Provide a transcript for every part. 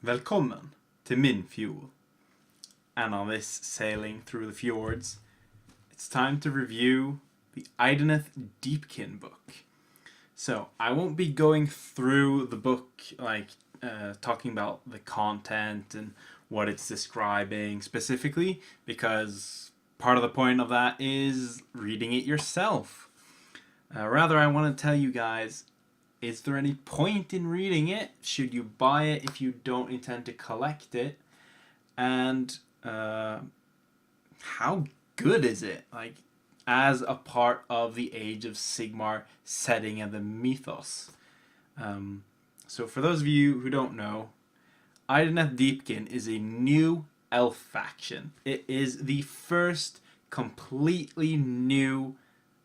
Velkommen to min fjord. And on this Sailing Through the Fjords, it's time to review the Idoneth Deepkin book. So I won't be going through the book talking about the content and what it's describing specifically, because part of the point of that is reading it yourself. Rather, I want to tell you guys, is there any point in reading it? Should you buy it if you don't intend to collect it? And how good is it? As a part of the Age of Sigmar setting and the mythos. So for those of you who don't know, Idoneth Deepkin is a new elf faction. It is the first completely new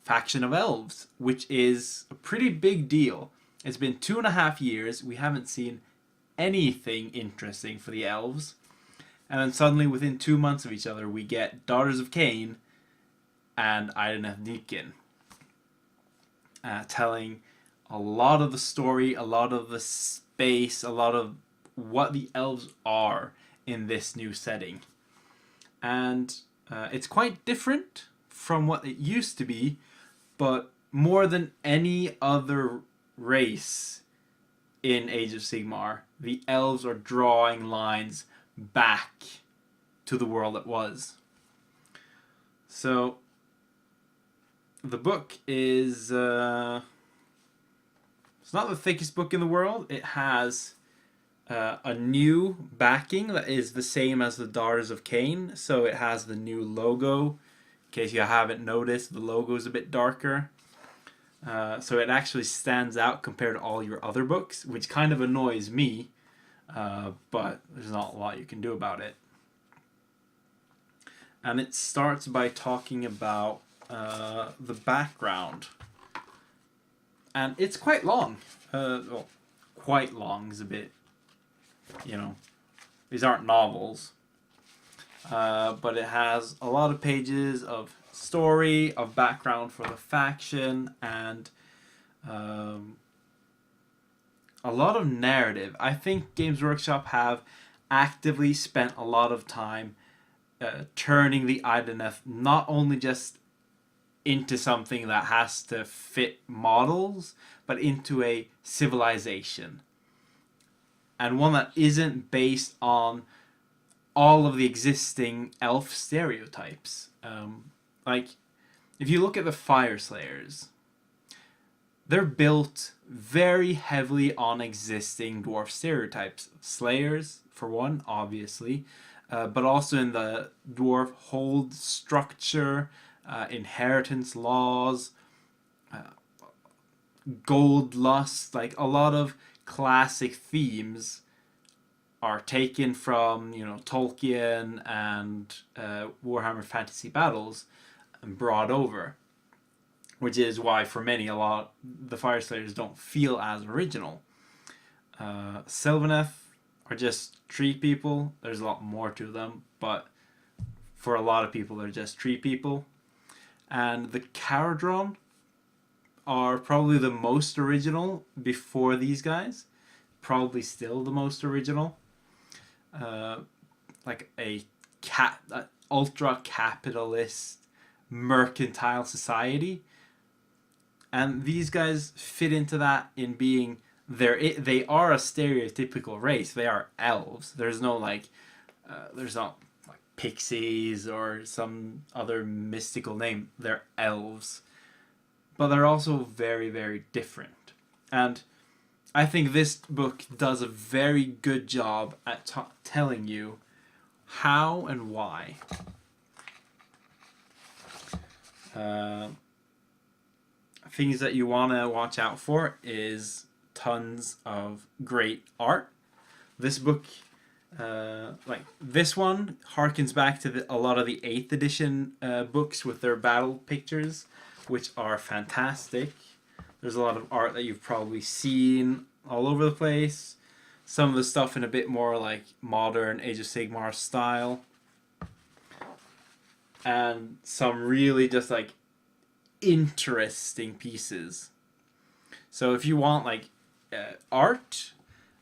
faction of elves, which is a pretty big deal. It's been 2.5 years. We haven't seen anything interesting for the elves. And then suddenly, within 2 months of each other, we get Daughters of Cain and Idoneth Deepkin. Telling a lot of the story, a lot of the space, a lot of what the elves are in this new setting. And it's quite different from what it used to be, but more than any other race in Age of Sigmar, the elves are drawing lines back to the world it was. So the book is it's not the thickest book in the world. It has a new backing that is the same as the Daughters of Cain, so it has the new logo. In case you haven't noticed, the logo is a bit darker. So it actually stands out compared to all your other books, which kind of annoys me, but there's not a lot you can do about it. And it starts by talking about the background. And it's quite long. Well, quite long is a bit, these aren't novels. But it has a lot of pages of story, of background for the faction, and a lot of narrative. I think Games Workshop have actively spent a lot of time turning the Idoneth not only just into something that has to fit models, but into a civilization. And one that isn't based on all of the existing elf stereotypes. If you look at the Fire Slayers, they're built very heavily on existing dwarf stereotypes. Slayers, for one, obviously, but also in the dwarf hold structure, inheritance laws, gold lust, a lot of classic themes are taken from Tolkien and Warhammer Fantasy Battles and brought over, which is why for many the Fire Slayers don't feel as original. Sylvaneth are just tree people. There's a lot more to them, but for a lot of people they're just tree people. And the Caradron are probably the most original before these guys. Probably still the most original. A ultra capitalist mercantile society, and these guys fit into that in being they are a stereotypical race. They are elves. There's no there's not pixies or some other mystical name. They're elves, but they're also very, very different. And I think this book does a very good job at telling you how and why. Things that you want to watch out for is tons of great art. This book, this one, harkens back to a lot of the 8th edition books with their battle pictures, which are fantastic. There's a lot of art that you've probably seen all over the place. Some of the stuff in a bit more modern Age of Sigmar style. And some really just interesting pieces. So if you want art,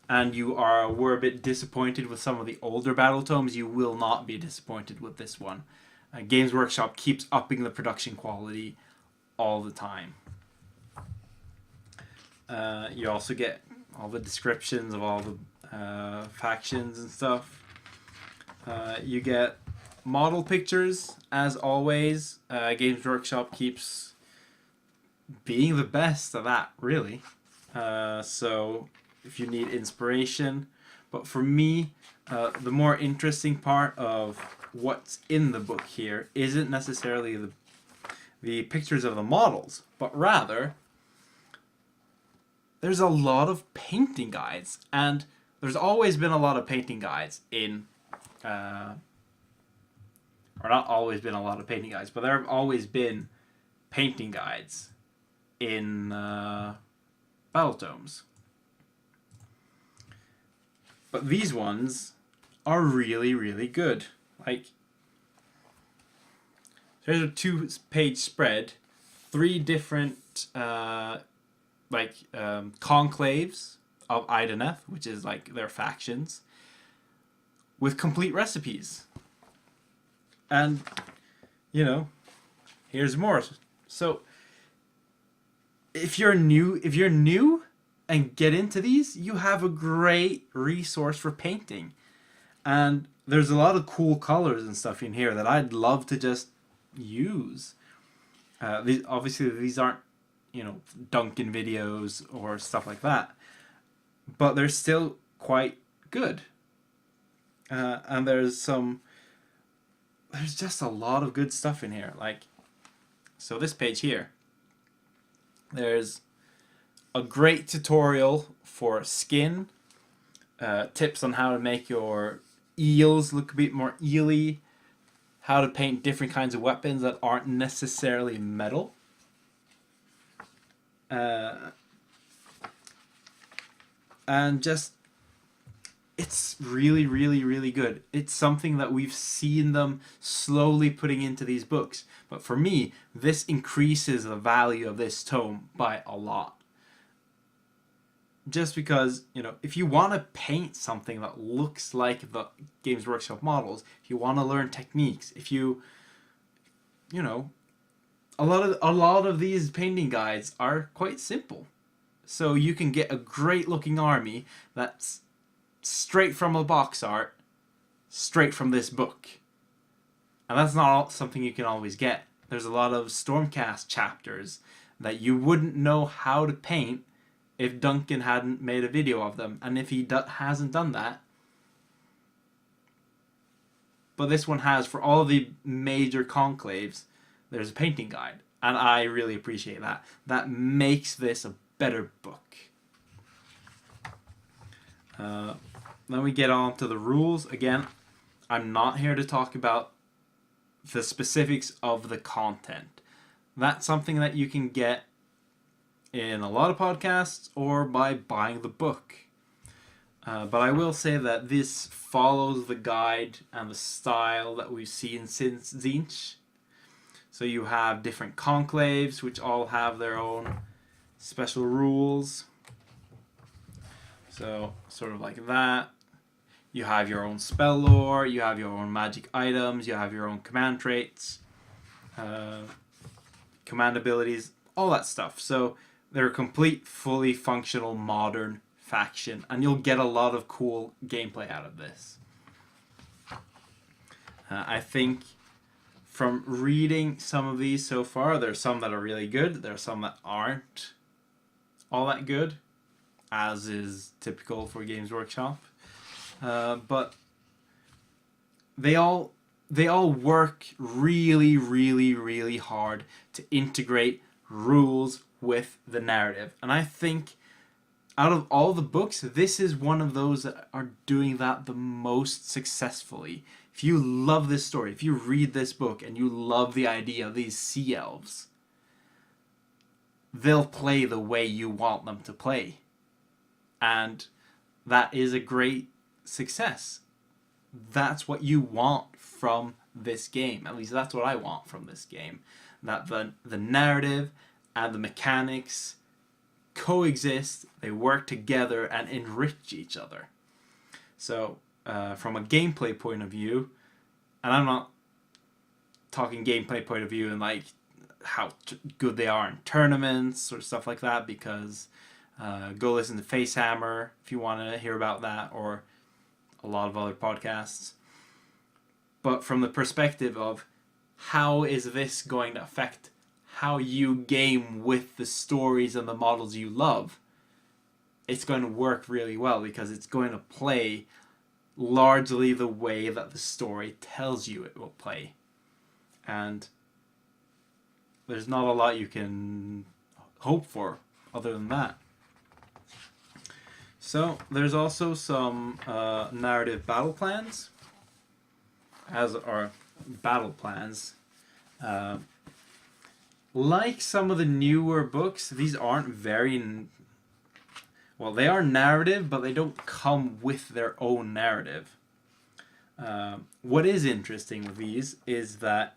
and were a bit disappointed with some of the older Battletomes, you will not be disappointed with this one. Games Workshop keeps upping the production quality all the time. You also get all the descriptions of all the factions and stuff. You get model pictures, as always. Games Workshop keeps being the best at that, really. So if you need inspiration. But for me, the more interesting part of what's in the book here isn't necessarily the pictures of the models, but rather there's a lot of painting guides. And there's always been a lot of painting guides in... or not always been a lot of painting guides, but there have always been painting guides in Battletomes. But these ones are really, really good. Like, there's a 2-page spread, 3 different conclaves of Idoneth, which is like their factions, with complete recipes. And, you know, here's more. So, if you're new and get into these, you have a great resource for painting. And there's a lot of cool colors and stuff in here that I'd love to just use. These aren't, you know, Duncan videos or stuff like that, but they're still quite good. And there's just a lot of good stuff in here. Like, so this page here, there's a great tutorial for skin, tips on how to make your eels look a bit more eely, how to paint different kinds of weapons that aren't necessarily metal. And just, it's really, really, really good. It's something that we've seen them slowly putting into these books. But for me, this increases the value of this tome by a lot. Just because, you know, if you want to paint something that looks like the Games Workshop models, if you want to learn techniques, if you know, a lot of these painting guides are quite simple. So you can get a great looking army that's straight from a box art, straight from this book. And that's not something you can always get. There's a lot of Stormcast chapters that you wouldn't know how to paint if Duncan hadn't made a video of them. And if he hasn't done that. But this one has, for all the major conclaves, there's a painting guide. And I really appreciate that. That makes this a better book. Then we get on to the rules. Again, I'm not here to talk about the specifics of the content. That's something that you can get in a lot of podcasts or by buying the book. But I will say that this follows the guide and the style that we've seen since Tzeentch. So you have different conclaves, which all have their own special rules. So, sort of like that. You have your own spell lore, you have your own magic items, you have your own command traits, command abilities, all that stuff. So they're a complete, fully functional, modern faction, and you'll get a lot of cool gameplay out of this. I think from reading some of these so far, there's some that are really good, there's some that aren't all that good, as is typical for Games Workshop. But they all work really, really, really hard to integrate rules with the narrative. And I think out of all the books, this is one of those that are doing that the most successfully. If you love this story, if you read this book and you love the idea of these sea elves, they'll play the way you want them to play. And that is a great success. That's what you want from this game. At least that's what I want from this game. That the narrative and the mechanics coexist, they work together, and enrich each other. So, from a gameplay point of view, and I'm not talking gameplay point of view and like how good they are in tournaments or stuff like that, because go listen to Facehammer if you want to hear about that, or a lot of other podcasts. But from the perspective of how is this going to affect how you game with the stories and the models you love, it's going to work really well, because it's going to play largely the way that the story tells you it will play. And there's not a lot you can hope for other than that. So there's also some narrative battle plans, as are battle plans. Like some of the newer books, these aren't very... Well, they are narrative, but they don't come with their own narrative. What is interesting with these is that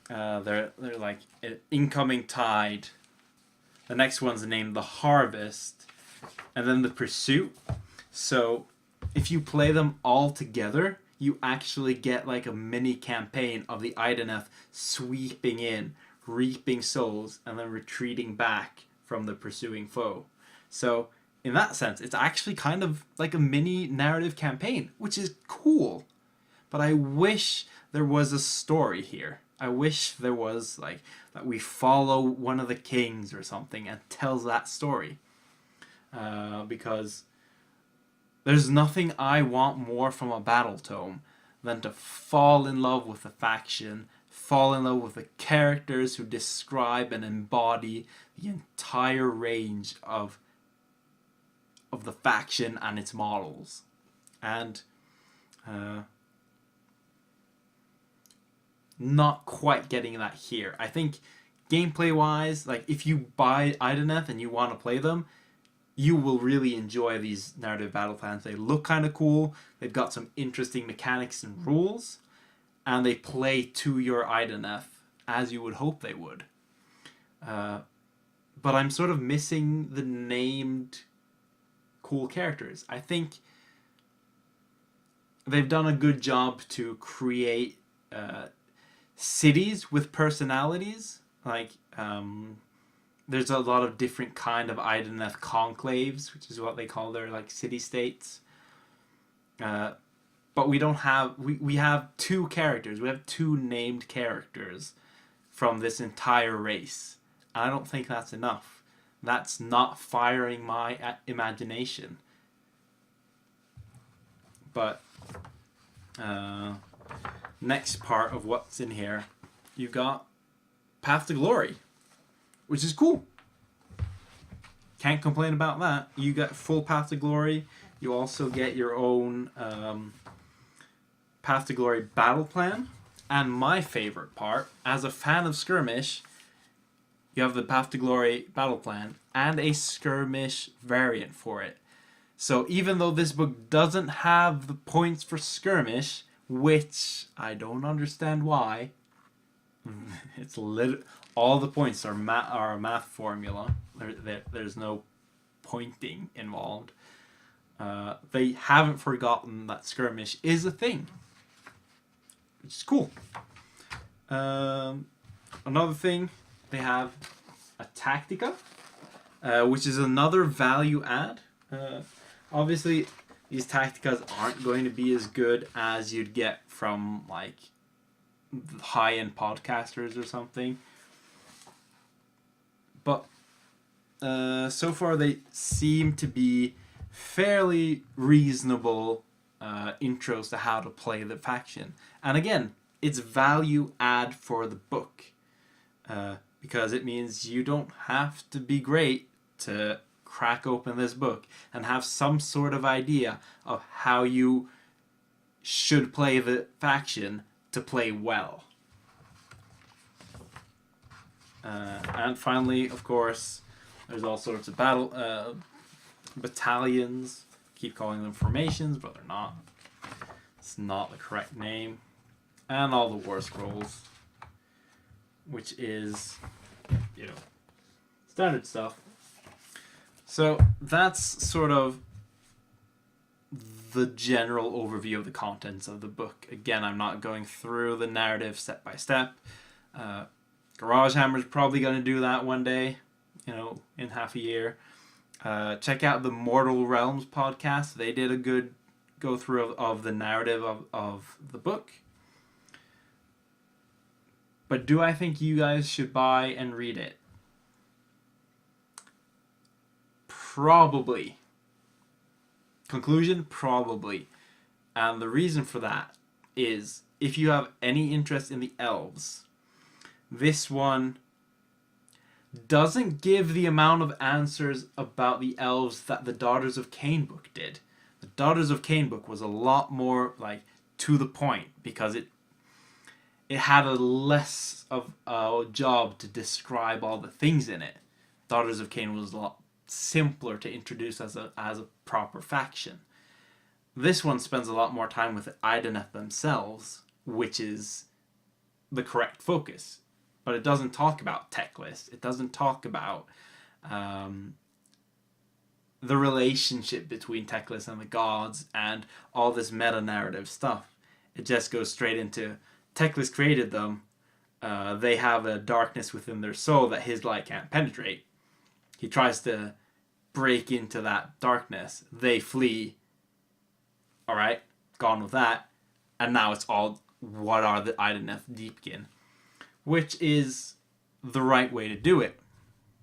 they're like an incoming tide. The next one's named the Harvest, and then the Pursuit. So if you play them all together, you actually get like a mini campaign of the Idoneth sweeping in, reaping souls, and then retreating back from the pursuing foe. So in that sense, it's actually kind of like a mini narrative campaign, which is cool. But I wish there was a story here. I wish there was like that we follow one of the kings or something and tells that story. Because there's nothing I want more from a Battletome than to fall in love with a faction, fall in love with the characters who describe and embody the entire range of the faction and its models. And not quite getting that here. I think gameplay wise, like if you buy Idoneth and you want to play them, you will really enjoy these narrative battle plans. They look kind of cool, they've got some interesting mechanics and rules, and they play to your Idoneth as you would hope they would. But I'm sort of missing the named cool characters. I think they've done a good job to create cities with personalities. Like there's a lot of different kind of Idoneth conclaves, which is what they call their like city states. But we don't have we have two characters. We have two named characters from this entire race. And I don't think that's enough. That's not firing my imagination. But next part of what's in here, you got Path to Glory, which is cool. Can't complain about that. You get full Path to Glory. You also get your own Path to Glory battle plan. And my favorite part, as a fan of Skirmish, you have the Path to Glory battle plan and a Skirmish variant for it. So even though this book doesn't have the points for Skirmish, which I don't understand why, it's all the points are a math formula. There's no pointing involved. They haven't forgotten that Skirmish is a thing, which is cool. Another thing, they have a Tactica, which is another value add. Obviously, these Tacticas aren't going to be as good as you'd get from like high-end podcasters or something. But so far they seem to be fairly reasonable intros to how to play the faction. And again, it's value add for the book. Because it means you don't have to be great to crack open this book and have some sort of idea of how you should play the faction to play well. And finally, of course, there's all sorts of battalions. Keep calling them formations, but they're not. It's not the correct name. And all the war scrolls, which is, standard stuff. So that's sort of the general overview of the contents of the book. Again, I'm not going through the narrative step by step. Garage Hammer's probably going to do that one day, in half a year. Check out the Mortal Realms podcast. They did a good go through of the narrative of the book. But do I think you guys should buy and read it? Probably. Conclusion? Probably. And the reason for that is if you have any interest in the elves, this one doesn't give the amount of answers about the elves that the Daughters of Cain book did. The Daughters of Cain book was a lot more to the point because it had a less of a job to describe all the things in it. Daughters of Cain was a lot simpler to introduce as a proper faction. This one spends a lot more time with the Idoneth themselves, which is the correct focus. But it doesn't talk about Teclis. It doesn't talk about the relationship between Teclis and the gods and all this meta-narrative stuff. It just goes straight into Teclis created them. They have a darkness within their soul that his light can't penetrate. He tries to break into that darkness. They flee. Alright, gone with that. And now it's all, what are the Idoneth Deepkin? Which is the right way to do it.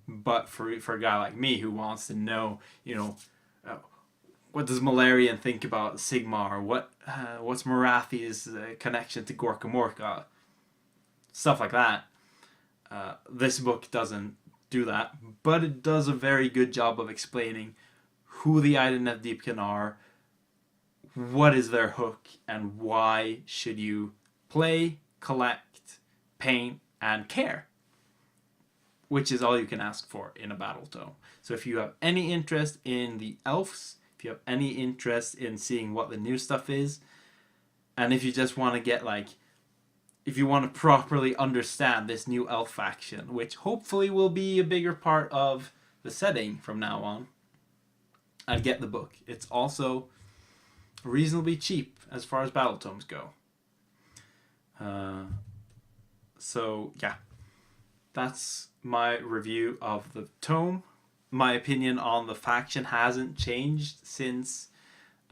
But for a guy like me who wants to know, what does Malarian think about Sigmar? What's Marathi's connection to Gorka Morka? Stuff like that. This book doesn't do that, but it does a very good job of explaining who the Idoneth Deepkin are, what is their hook, and why should you play, collect, paint, and care, which is all you can ask for in a Battletome. So if you have any interest in the elves, if you have any interest in seeing what the new stuff is, and if you just want to get if you want to properly understand this new elf faction, which hopefully will be a bigger part of the setting from now on, I'd get the book. It's also reasonably cheap as far as Battletomes go. So yeah, that's my review of the tome. My opinion on the faction hasn't changed since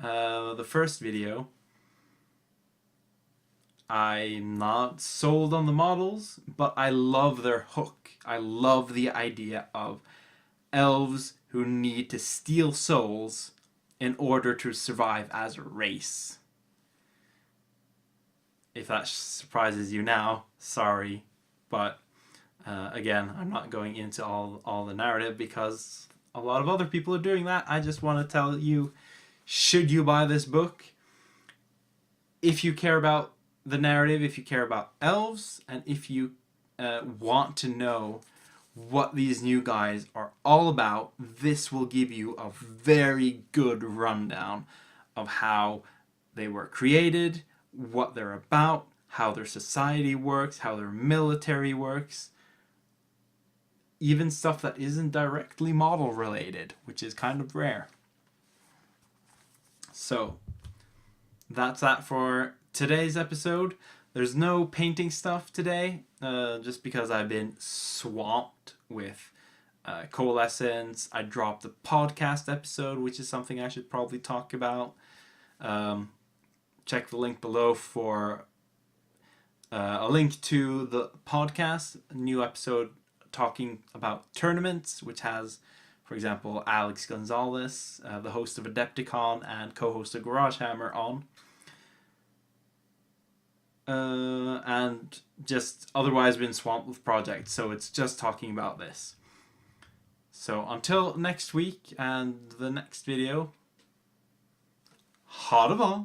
the first video. I'm not sold on the models, but I love their hook. I love the idea of elves who need to steal souls in order to survive as a race. If that surprises you now, sorry. But again, I'm not going into all the narrative because a lot of other people are doing that. I just want to tell you, should you buy this book? If you care about the narrative, if you care about elves, and if you want to know what these new guys are all about, this will give you a very good rundown of how they were created, what they're about, how their society works, how their military works, even stuff that isn't directly model related, which is kind of rare. So that's that for today's episode. There's no painting stuff today, just because I've been swamped with Coalescence. I dropped the podcast episode, which is something I should probably talk about. Check the link below for a link to the podcast, a new episode talking about tournaments, which has, for example, Alex Gonzalez, the host of Adepticon and co-host of Garage Hammer on. And just otherwise been swamped with projects, so it's just talking about this. So until next week and the next video, ha det bra!